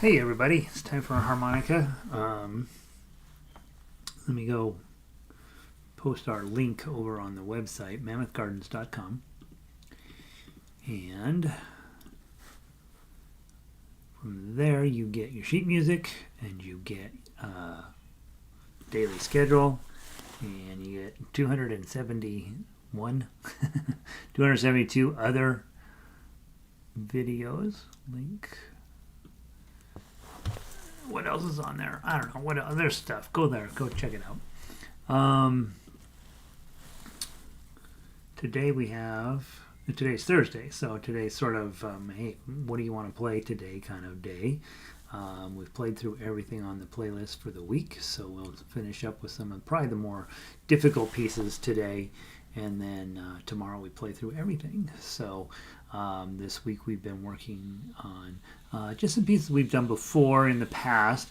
Hey everybody, it's time for a harmonica. Let me go post our link over on the website, mammothgardens.com. And from there you get your sheet music and you get daily schedule, and you get 271 272 other videos. Link. What else is on there? I don't know. What other stuff? Go there. Go check it out. Today's Thursday, so today's sort of, hey, what do you want to play today kind of day. We've played through everything on the playlist for the week, so we'll finish up with some of probably the more difficult pieces today, and then tomorrow we play through everything. So this week we've been working on just some pieces we've done before in the past,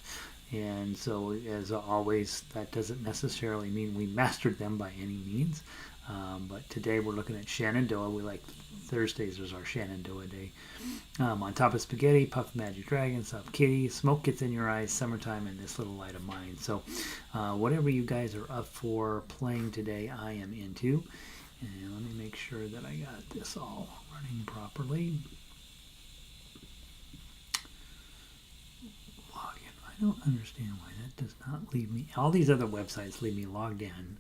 and so as always, that doesn't necessarily mean we mastered them by any means. But today we're looking at Shenandoah. We like Thursdays is our Shenandoah day. On Top of Spaghetti, Puff Magic Dragon, Soft Kitty, Smoke Gets in Your Eyes, Summertime, and This Little Light of Mine. So whatever you guys are up for playing today, I am into. And let me make sure that I got this all running properly. Log in. I don't understand why that does not leave me. All these other websites leave me logged in.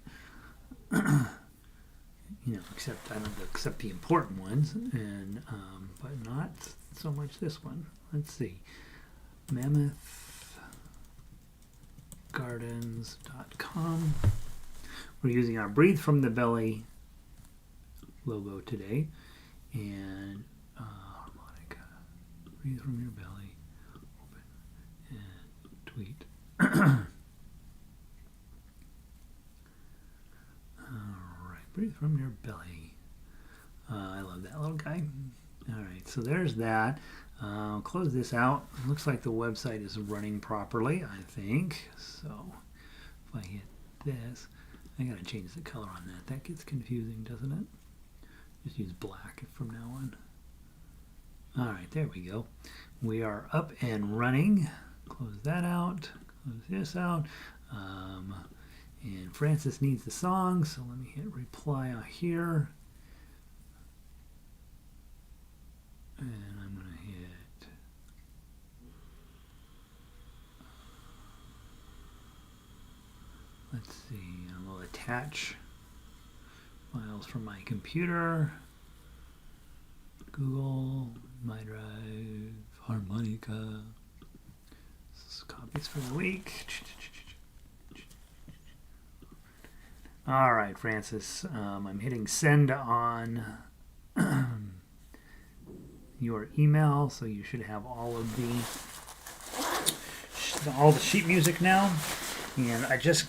Except I don't accept the important ones, and but not so much this one. Let's see, mammothgardens.com. We're using our Breathe from the Belly logo today, and harmonica. Breathe from your belly, open and tweet. Breathe from your belly. I love that little guy. All right, so there's that. I'll close this out. It looks like the website is running properly, I think. So if I hit this, I gotta change the color on that. That gets confusing, doesn't it? Just use black from now on. All right, there we go. We are up and running. Close that out. Close this out. And Francis needs the song, so let me hit reply here. And I'm going to hit let's see, I will attach files from my computer. Google, My Drive, Harmonica. This is copies for the week. All right, Francis, I'm hitting send on your email, so you should have all of the sheet music now. And I just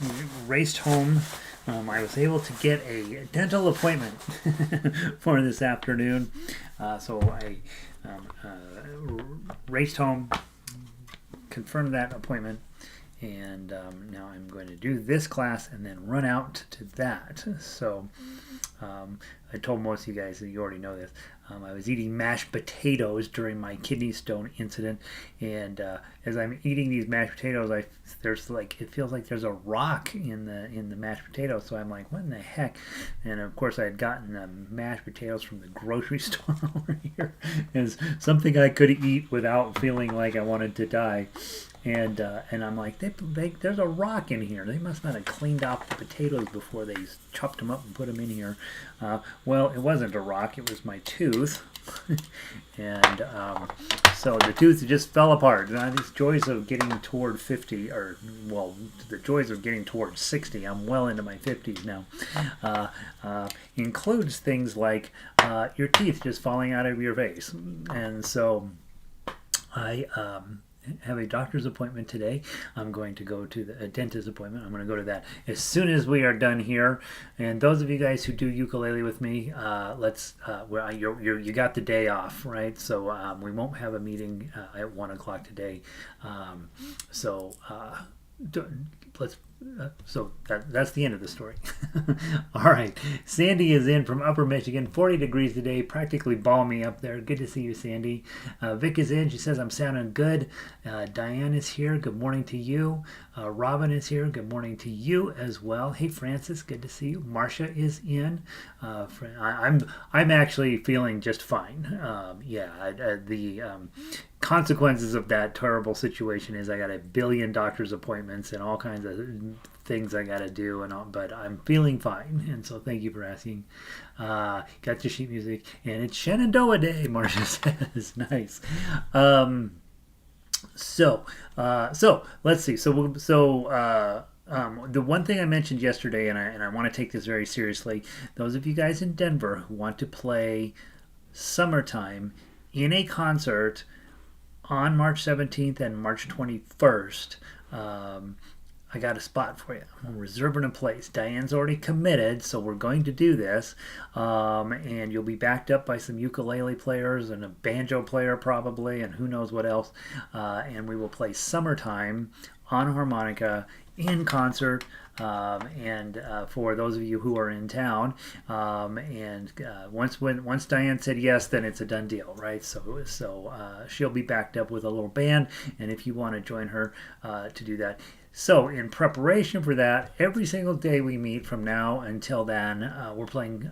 raced home. I was able to get a dental appointment for this afternoon, so I raced home, confirmed that appointment. And now I'm going to do this class and then run out to that. So I told most of you guys that you already know this. I was eating mashed potatoes during my kidney stone incident, and as I'm eating these mashed potatoes, it feels like there's a rock in the mashed potatoes. So I'm like, what in the heck? And of course, I had gotten mashed potatoes from the grocery store over here as something I could eat without feeling like I wanted to die. And I'm like, there's a rock in here. They must not have cleaned off the potatoes before they chopped them up and put them in here. Well, it wasn't a rock. It was my tooth. And so the tooth just fell apart. Now, these joys of getting toward 50, the joys of getting toward 60, I'm well into my 50s now, includes things like your teeth just falling out of your face. And so I have a doctor's appointment today. I'm going to go to a dentist appointment. I'm going to go to that as soon as we are done here. And those of you guys who do ukulele with me, you got the day off, right? So we won't have a meeting at 1 o'clock today. let's so that's the end of the story. All right, Sandy is in from Upper Michigan, 40 degrees today, practically balmy up there. Good to see you, Sandy. Vic is in. She says I'm sounding good. Diane is here. Good morning to you. Robin is here. Good morning to you as well. Hey, Francis, good to see you. Marcia is in. I'm actually feeling just fine. The consequences of that terrible situation is I got a billion doctor's appointments and all kinds of things I got to do, and all, but I'm feeling fine, and so thank you for asking. Got your sheet music, and it's Shenandoah Day, Marcia says. Nice. So let's see. The one thing I mentioned yesterday, and I want to take this very seriously, those of you guys in Denver who want to play Summertime in a concert on March 17th and March 21st, I got a spot for you. I'm reserving a place. Diane's already committed, so we're going to do this. And you'll be backed up by some ukulele players and a banjo player probably, and who knows what else. And we will play Summertime on harmonica in concert. For those of you who are in town, once Diane said yes, then it's a done deal, right? So she'll be backed up with a little band, and if you want to join her to do that. So in preparation for that, every single day we meet from now until then, we're playing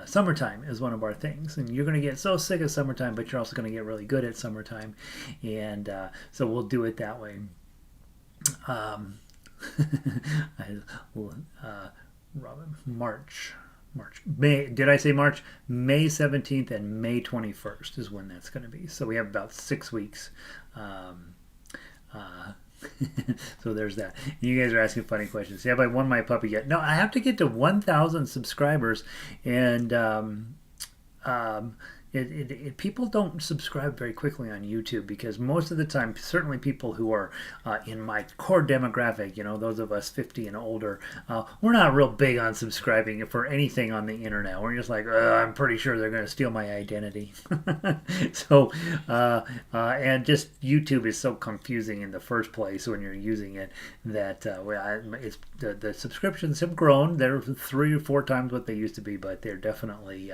Summertime is one of our things, and you're going to get so sick of Summertime, but you're also going to get really good at Summertime, and so we'll do it that way. May, did I say March? May 17th and May 21st is when that's going to be. So we have about 6 weeks. So there's that. You guys are asking funny questions. Have I won my puppy yet? No, I have to get to 1,000 subscribers, and people don't subscribe very quickly on YouTube because most of the time, certainly people who are in my core demographic, those of us 50 and older, we're not real big on subscribing for anything on the internet. We're just like, I'm pretty sure they're going to steal my identity. So, and just YouTube is so confusing in the first place when you're using it that the subscriptions have grown. They're 3 or 4 times what they used to be, but they're definitely,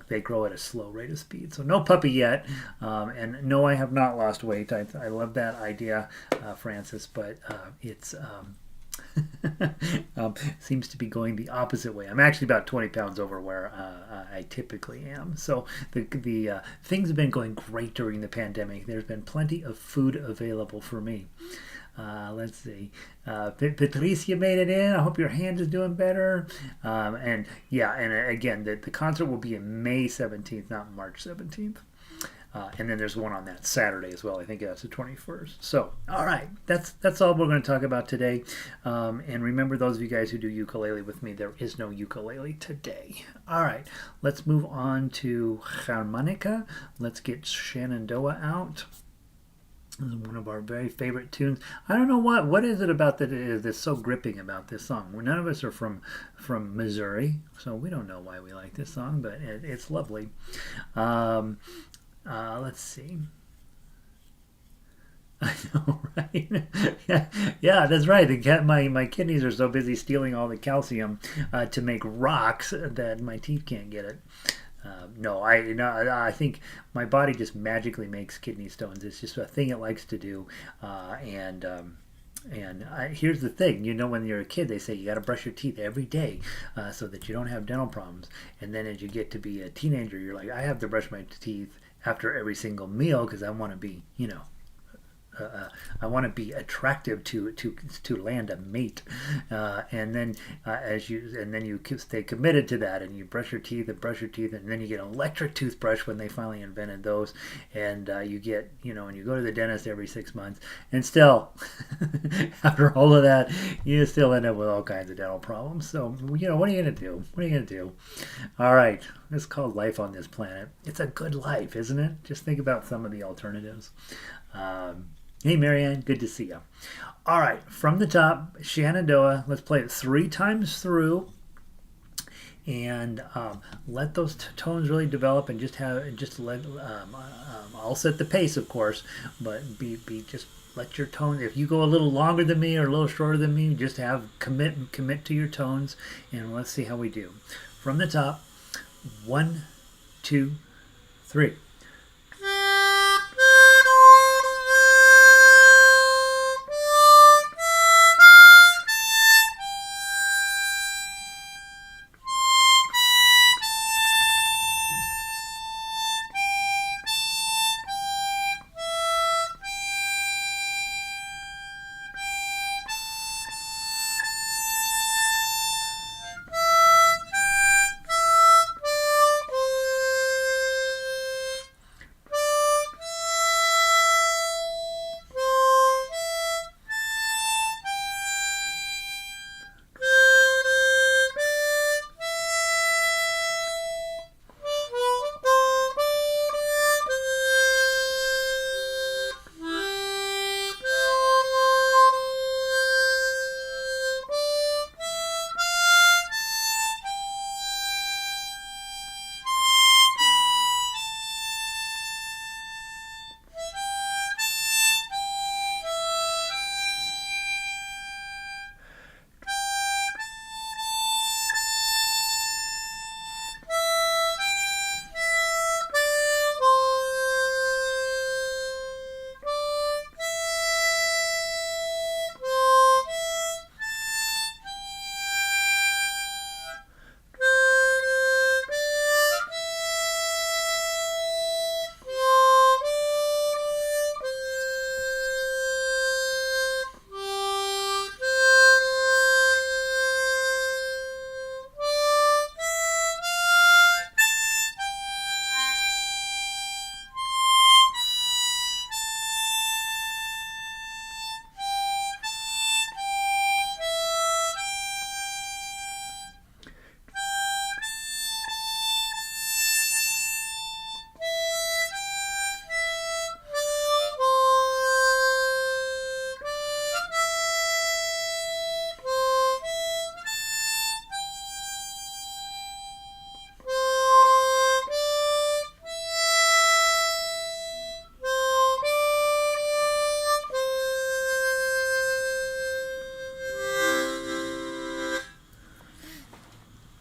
they grow at a slow rate of speed. So no puppy yet, and no, I have not lost weight. I love that idea, Francis, but it's seems to be going the opposite way. I'm actually about 20 pounds over where I typically am. So the things have been going great during the pandemic. There's been plenty of food available for me. Let's see. Patricia made it in. I hope your hand is doing better. And again, the concert will be in May 17th, not March 17th. And then there's one on that Saturday as well. I think that's the 21st. So, all right, that's all we're going to talk about today. And remember, those of you guys who do ukulele with me, there is no ukulele today. All right, let's move on to Harmonica. Let's get Shenandoah out. This is one of our very favorite tunes. I don't know what is it about that is that's so gripping about this song. None of us are from Missouri, so we don't know why we like this song, but it's lovely. Let's see. I know, right? yeah, that's right. My kidneys are so busy stealing all the calcium to make rocks that my teeth can't get it. I think my body just magically makes kidney stones. It's just a thing it likes to do. Here's the thing, when you're a kid, they say you got to brush your teeth every day so that you don't have dental problems. And then as you get to be a teenager, you're like, I have to brush my teeth after every single meal because I want to be, I want to be attractive to land a mate, and then you stay committed to that, and you brush your teeth, and then you get an electric toothbrush when they finally invented those, and you get and you go to the dentist every 6 months, and still after all of that, you still end up with all kinds of dental problems. So what are you gonna do? What are you gonna do? All right, it's called life on this planet. It's a good life, isn't it? Just think about some of the alternatives. Hey, Marianne, good to see you. All right, from the top, Shenandoah. Let's play it 3 times through, and let those tones really develop, and I'll set the pace, of course, but be just let your tones, if you go a little longer than me or a little shorter than me, just have commit to your tones, and let's see how we do. From the top, 1, 2, 3.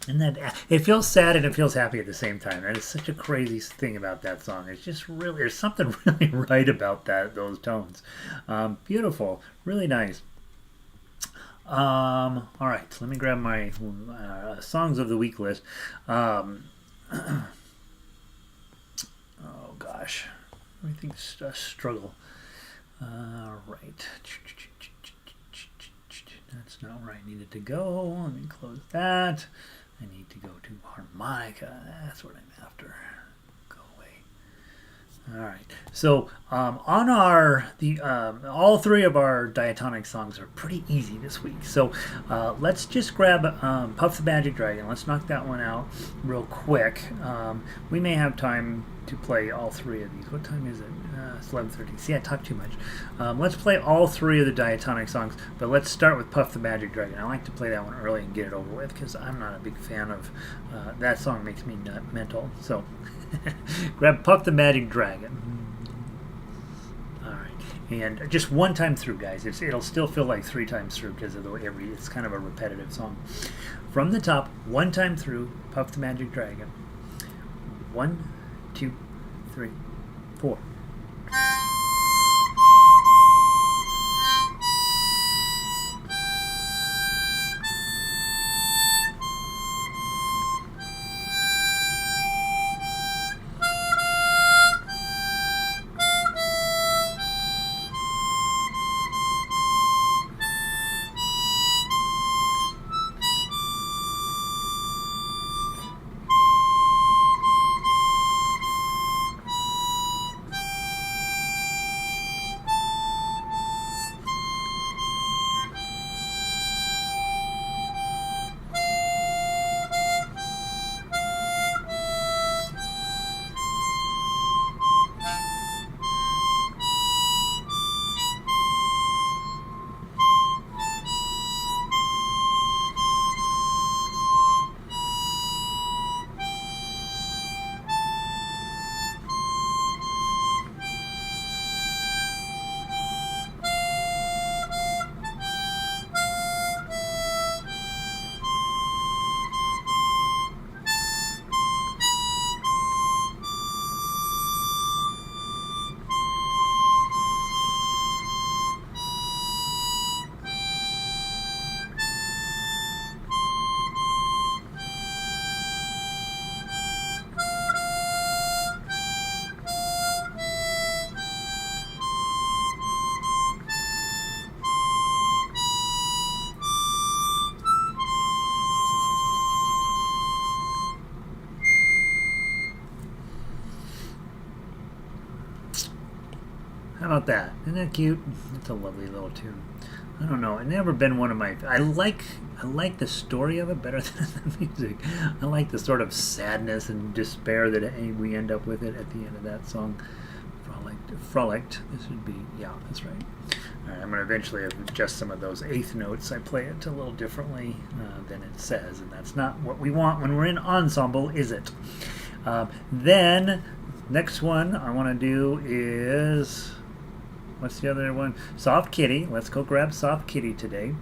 And that it feels sad and it feels happy at the same time. That is such a crazy thing about that song. It's just really, there's something really right about those tones. Beautiful, really nice. All right, let me grab my songs of the week list. Oh gosh, everything's a struggle. All right. That's not where I needed to go. Let me close that. I need to go to Harmonica. That's what I'm after. Go away. All right. So on all three of our diatonic songs are pretty easy this week. So let's just grab Puff the Magic Dragon. Let's knock that one out real quick. We may have time to play all three of these. What time is it? It's 11:30. See, I talk too much. Let's play all three of the diatonic songs, but let's start with Puff the Magic Dragon. I like to play that one early and get it over with because I'm not a big fan of that song. Makes me mental. So grab Puff the Magic Dragon. All right, and just one time through, guys. It'll still feel like three times through because of the way it's kind of a repetitive song. From the top, one time through, Puff the Magic Dragon. 1, 2, 3, 4. How about that? Isn't that cute? It's a lovely little tune. I don't know. It's never been one of my. I like the story of it better than the music. I like the sort of sadness and despair that we end up with it at the end of that song. Frolicked. This would be, yeah, that's right. All right, I'm going to eventually adjust some of those eighth notes. I play it a little differently than it says, and that's not what we want when we're in ensemble, is it? Then, next one I want to do is, what's the other one? Soft Kitty. Let's go grab Soft Kitty today.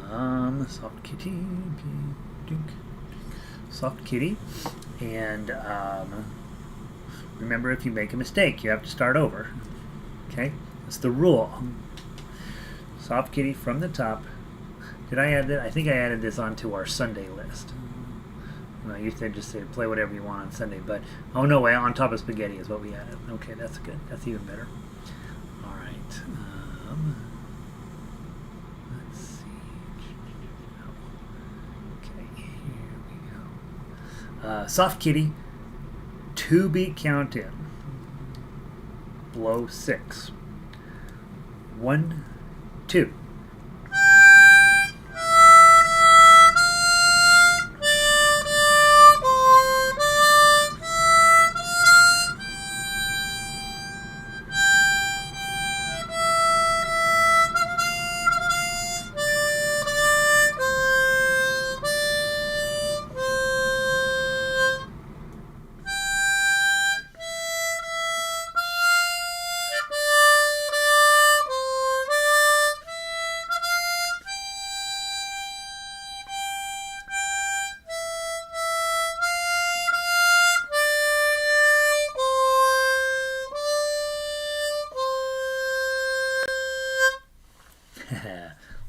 Soft Kitty. Soft Kitty. And remember, if you make a mistake, you have to start over. Okay? That's the rule. Soft Kitty from the top. Did I add that? I think I added this onto our Sunday list. I used to just say play whatever you want on Sunday, but oh no way, On Top of Spaghetti is what we added. Okay, that's good. That's even better. All right. Let's see. Okay, here we go. Soft Kitty, 2-beat count in. Blow 6. 1, 2.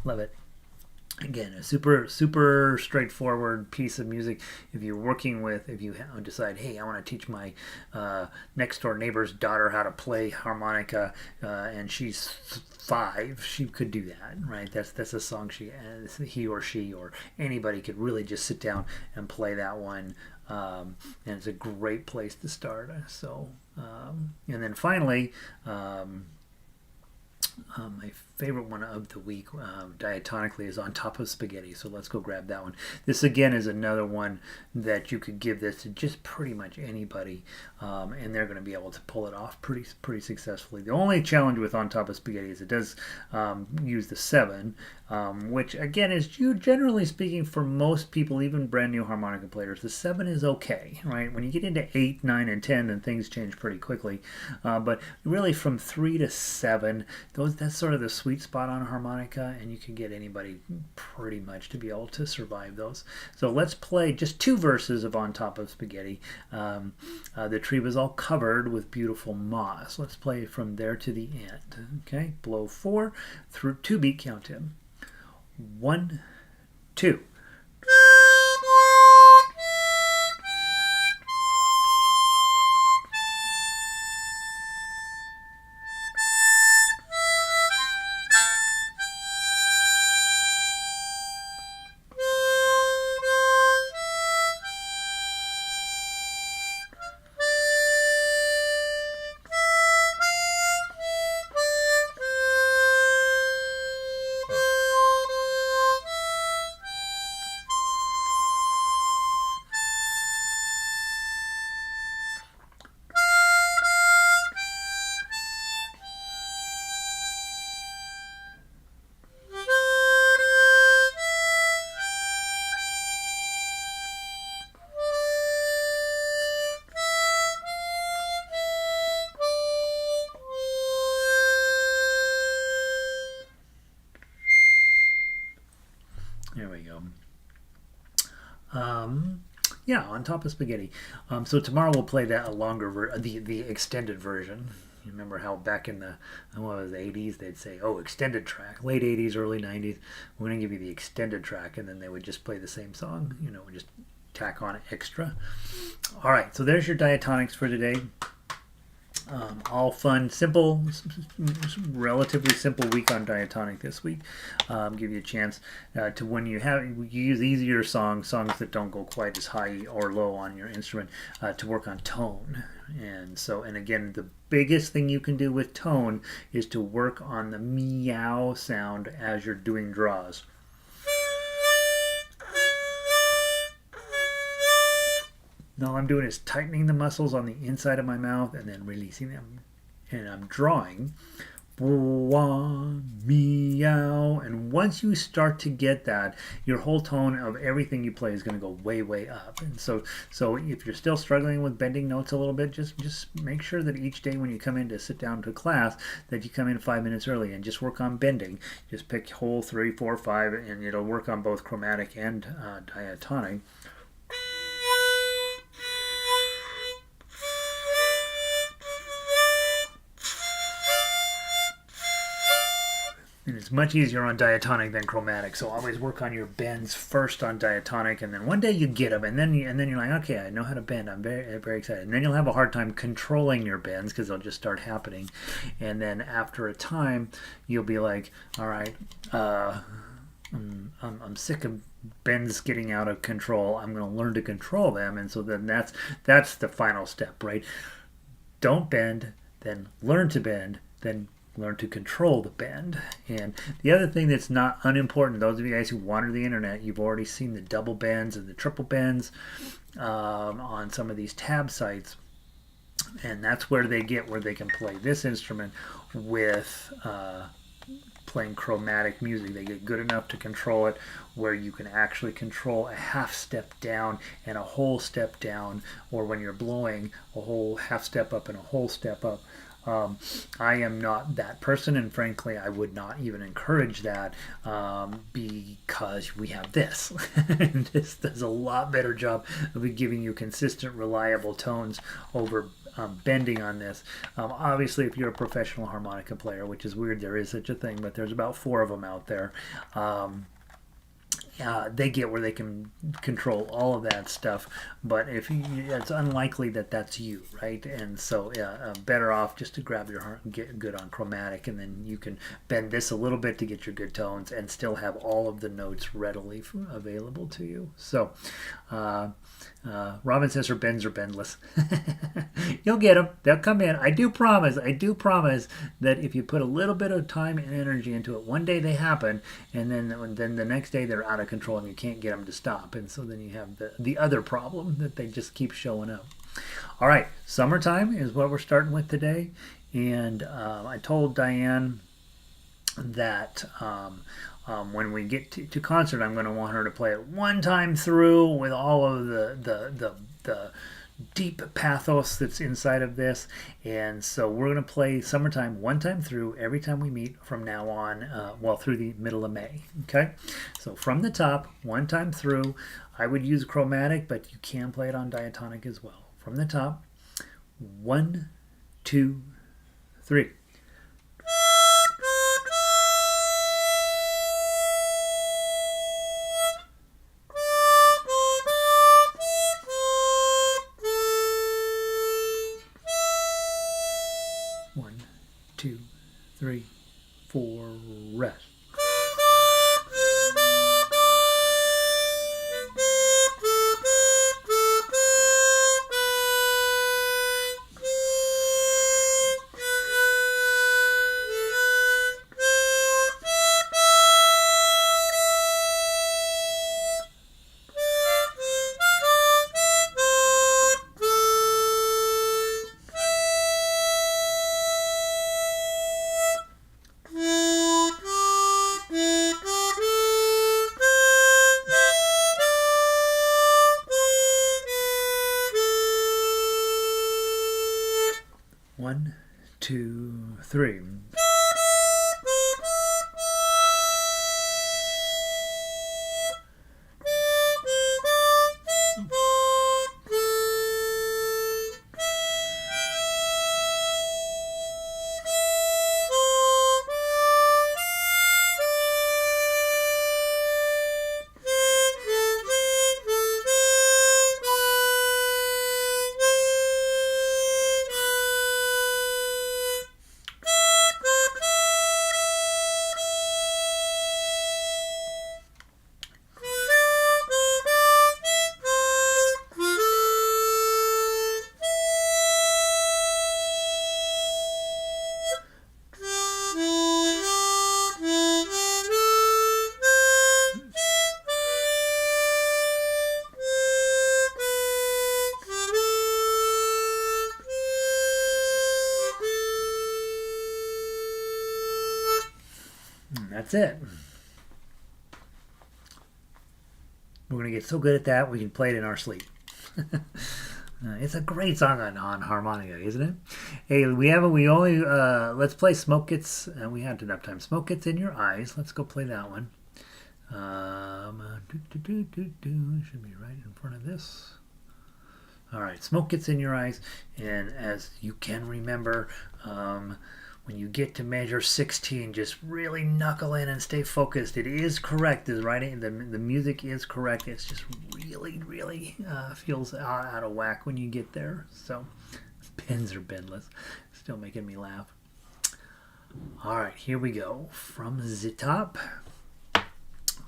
Love it. Again, a super straightforward piece of music. If you're working with, if you decide, hey, I want to teach my next door neighbor's daughter how to play harmonica, and she's 5, she could do that, right? That's a song he or she or anybody could really just sit down and play that one, and it's a great place to start. So, and then finally. My favorite one of the week, diatonically, is On Top of Spaghetti. So let's go grab that one. This again is another one that you could give this to just pretty much anybody, and they're going to be able to pull it off pretty successfully. The only challenge with On Top of Spaghetti is it does use the 7, which again is generally speaking for most people, even brand new harmonica players, the 7 is okay, right? When you get into 8, 9, and 10, then things change pretty quickly. But really from 3 to 7, that's sort of the sweet spot on harmonica, and you can get anybody pretty much to be able to survive those. So let's play just 2 verses of On Top of Spaghetti. The tree was all covered with beautiful moss. Let's play from there to the end. Okay, blow 4 through 2-beat count in. 1, 2. There we go. Yeah, On Top of Spaghetti. So tomorrow we'll play that a longer the extended version. You remember how back in the 80s they'd say, oh, extended track, late 80s, early 90s. We're going to give you the extended track, and then they would just play the same song. Just tack on extra. All right, so there's your diatonics for today. All fun, simple, relatively simple week on Diatonic this week. Give you a chance to, when you use easier songs that don't go quite as high or low on your instrument, to work on tone. And again, the biggest thing you can do with tone is to work on the meow sound as you're doing draws. All I'm doing is tightening the muscles on the inside of my mouth and then releasing them. And I'm drawing. Meow. And once you start to get that, your whole tone of everything you play is going to go way, way up. And so if you're still struggling with bending notes a little bit, just make sure that each day when you come in to sit down to class, that you come in 5 minutes early and just work on bending. Just pick hole 3, 4, 5, and it'll work on both chromatic and diatonic. And it's much easier on diatonic than chromatic, so always work on your bends first on diatonic, and then one day you get them, and then you're like, okay, I know how to bend. I'm very, very excited. And then you'll have a hard time controlling your bends because they'll just start happening. And then after a time, you'll be like, all right, I'm sick of bends getting out of control. I'm going to learn to control them, and so then that's the final step, right? Don't bend, then learn to bend, then learn to control the bend. And the other thing that's not unimportant, those of you guys who wander the internet, you've already seen the double bends and the triple bends on some of these tab sites, and that's where they can play this instrument with playing chromatic music. They get good enough to control it where you can actually control a half step down and a whole step down, or when you're blowing, a whole half step up and a whole step up. I am not that person, and frankly, I would not even encourage that because we have this. This does a lot better job of giving you consistent, reliable tones over bending on this. Obviously, if you're a professional harmonica player, which is weird, there is such a thing, but there's about 4 of them out there. They get where they can control all of that stuff, but it's unlikely that that's you, right? And so better off just to grab your heart and get good on chromatic, and then you can bend this a little bit to get your good tones and still have all of the notes readily available to you. So Robin says her bends are bendless. You'll get them. They'll come in. I do promise that if you put a little bit of time and energy into it, one day they happen, and then the next day they're out of control and you can't get them to stop. And so then you have the other problem that they just keep showing up. All right, summertime is what we're starting with today. And I told Diane that when we get to concert, I'm going to want her to play it one time through with all of the deep pathos that's inside of this. And so we're going to play Summertime one time through every time we meet from now on, through the middle of May. Okay, so from the top, one time through. I would use chromatic, but you can play it on diatonic as well. From the top, 1, 2, 3. One, 2, 3, 4, rest. One, 2, 3. that's it. We're going to get so good at that we can play it in our sleep. It's a great song on harmonica, isn't it? Hey, let's play Smoke Gets, we had enough time. Smoke Gets in Your Eyes. Let's go play that one. Should be right in front of this. All right, Smoke Gets in Your Eyes. And as you can remember, when you get to measure 16, just really knuckle in and stay focused. It is correct. The writing, the music is correct. It's just really feels out of whack when you get there. So pins are bendless. Still making me laugh. All right, here we go. From the top.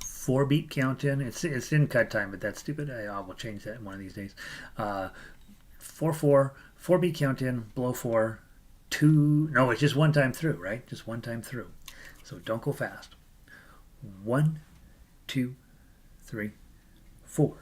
4-beat count in. It's in cut time, but that's stupid. I will change that one of these days. 4/4, 4-beat count in, blow 4. 2, no, it's just one time through, right? Just one time through. So don't go fast. 1, 2, 3, 4.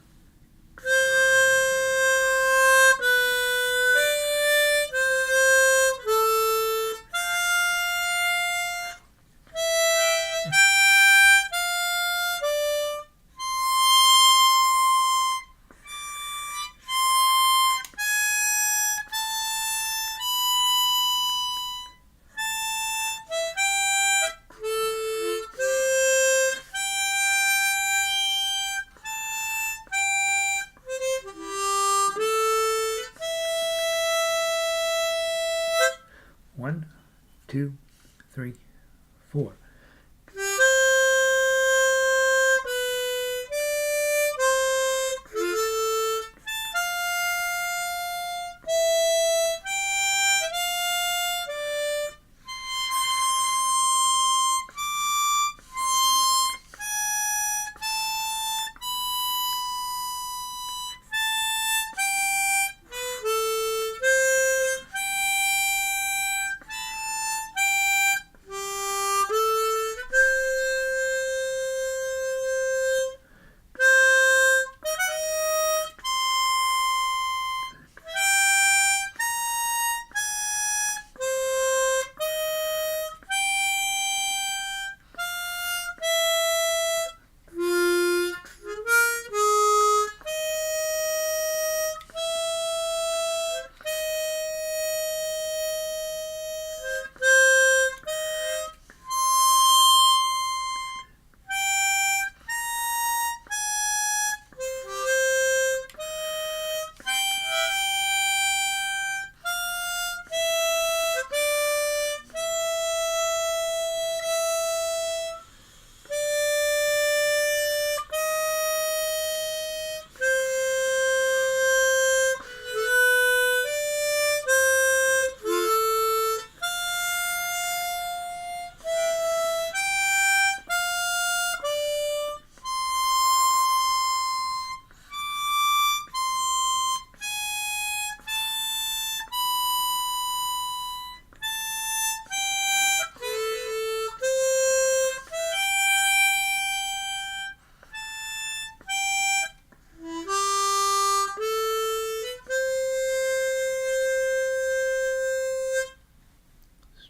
One, 2, 3, 4.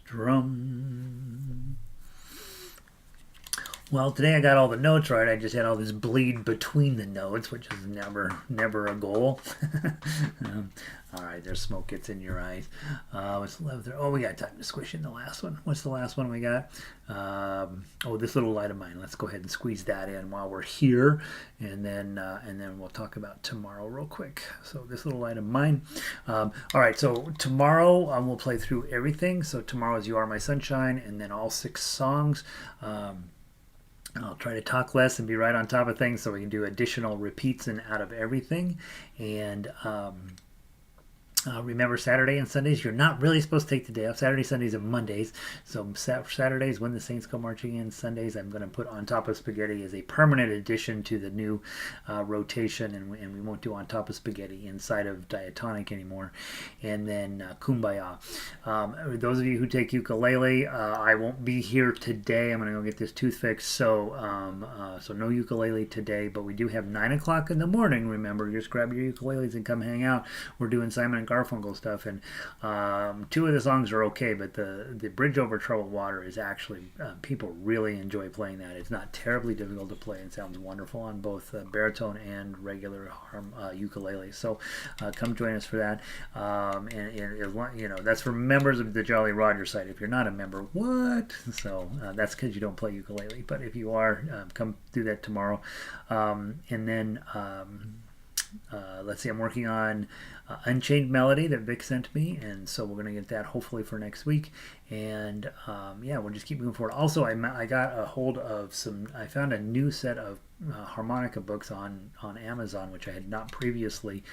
Drum. Well, today I got all the notes right. I just had all this bleed between the notes, which is never a goal. All right, there's Smoke Gets in Your Eyes. What's left there? Oh, we got time to squish in the last one. What's the last one we got? Oh, This Little Light of Mine. Let's go ahead and squeeze that in while we're here, and then we'll talk about tomorrow real quick. So This Little Light of Mine. All right, so tomorrow we'll play through everything. So tomorrow is You Are My Sunshine, and then all 6 songs. I'll try to talk less and be right on top of things so we can do additional repeats and out of everything. And remember, Saturday and Sundays, you're not really supposed to take the day off. Saturday, Sundays, and Mondays. So Saturdays, When the Saints Go Marching In. Sundays, I'm going to put On Top of Spaghetti as a permanent addition to the new rotation, and we won't do On Top of Spaghetti inside of Diatonic anymore. And then Kumbaya. Those of you who take ukulele, I won't be here today. I'm going to go get this tooth fixed. So no ukulele today, but we do have 9 o'clock in the morning. Remember, just grab your ukuleles and come hang out. We're doing Simon and Garfunkel stuff, and two of the songs are okay, but the Bridge Over Troubled Water is actually people really enjoy playing that. It's not terribly difficult to play. It sounds wonderful on both baritone and regular ukulele. So come join us for that. That's for members of the Jolly Roger site. If you're not a member, what? So that's because you don't play ukulele. But if you are, come do that tomorrow. And then let's see, I'm working on Unchained Melody that Vic sent me, and so we're going to get that hopefully for next week. And we'll just keep moving forward. Also, I got a hold of I found a new set of harmonica books on Amazon, which I had not previously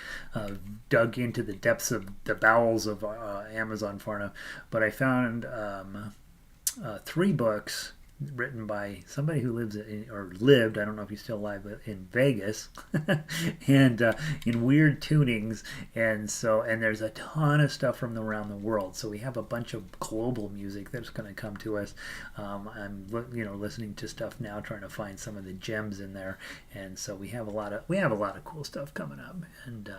dug into the depths of the bowels of Amazon far enough. But I found 3 books written by somebody who lived, I don't know if he's still alive, but in Vegas, and in weird tunings, and there's a ton of stuff from around the world. So we have a bunch of global music that's going to come to us. I'm listening to stuff now, trying to find some of the gems in there, and so we have a lot of cool stuff coming up. And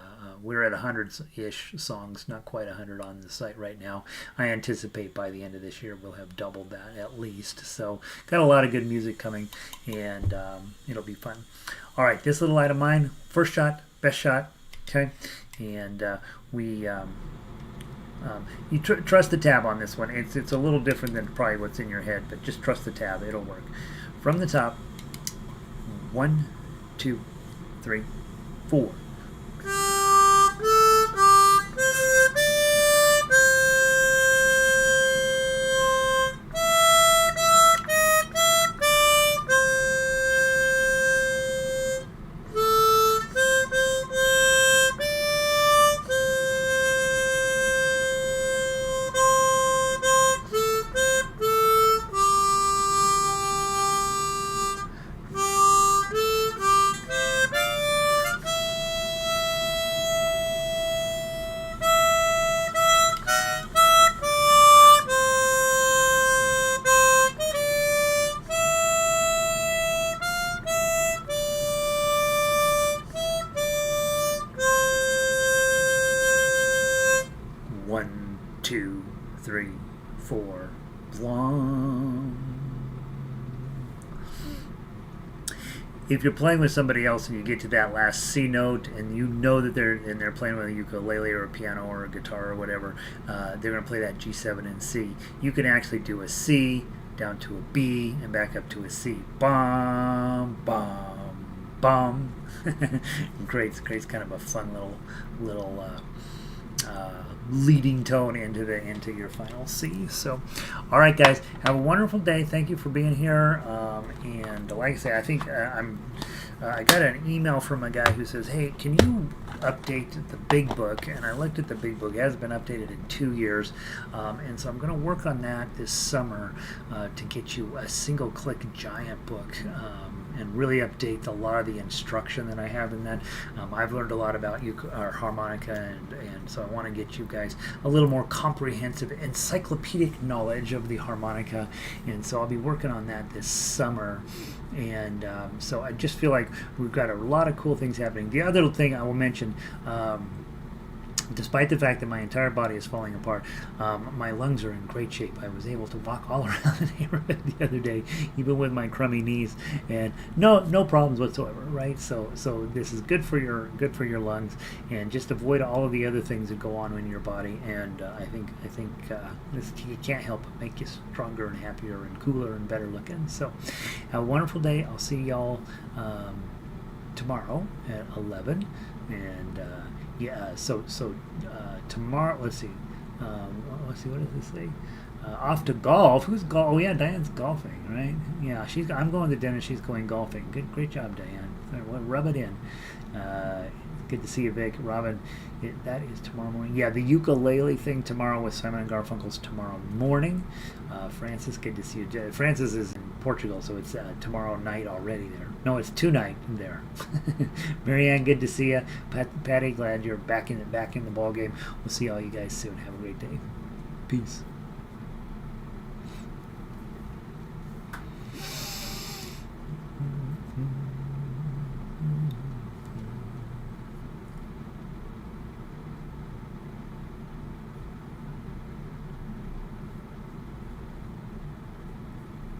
we're at 100-ish songs, not quite 100 on the site right now. I anticipate by the end of this year we'll have doubled that at least. So got a lot of good music coming, and it'll be fun. All right, this little light of mine, first shot, best shot, okay? And you trust the tab on this one. It's a little different than probably what's in your head, but just trust the tab, it'll work. From the top, 1, 2, 3, 4. One, two, three, four, blong. If you're playing with somebody else and you get to that last C note and you know that they're playing with a ukulele or a piano or a guitar or whatever, they're going to play that G7 and C. You can actually do a C down to a B and back up to a C. Bum, bum, bum. It creates kind of a fun little leading tone into your final C. So, all right, guys, have a wonderful day. Thank you for being here. And like I say, I think I got an email from a guy who says, "Hey, can you update the big book?" And I looked at the big book; it hasn't been updated in 2 years, and so I'm going to work on that this summer to get you a single-click giant book. And really update a lot of the instruction that I have in that. I've learned a lot about harmonica, and so I want to get you guys a little more comprehensive encyclopedic knowledge of the harmonica, and so I'll be working on that this summer. And so I just feel like we've got a lot of cool things happening. The other thing I will mention, despite the fact that my entire body is falling apart, my lungs are in great shape. I was able to walk all around the neighborhood the other day, even with my crummy knees, and no problems whatsoever. Right? So this is good for your lungs, and just avoid all of the other things that go on in your body. And I think this, you can't help but make you stronger and happier and cooler and better looking. So have a wonderful day. I'll see y'all tomorrow at 11, and tomorrow, let's see, what does this say? Off to golf. Who's golf? Oh yeah, Diane's golfing, right? Yeah, I'm going to dinner. She's going golfing. Great job, Diane. Rub it in. Good to see you, Vic. Robin, that is tomorrow morning. Yeah, the ukulele thing tomorrow with Simon and Garfunkel's tomorrow morning. Francis, good to see you. Francis is in Portugal, so it's tomorrow night already there. No, it's tonight there. Marianne, good to see you. Patty, glad you're back in the ball game. We'll see all you guys soon. Have a great day. Peace.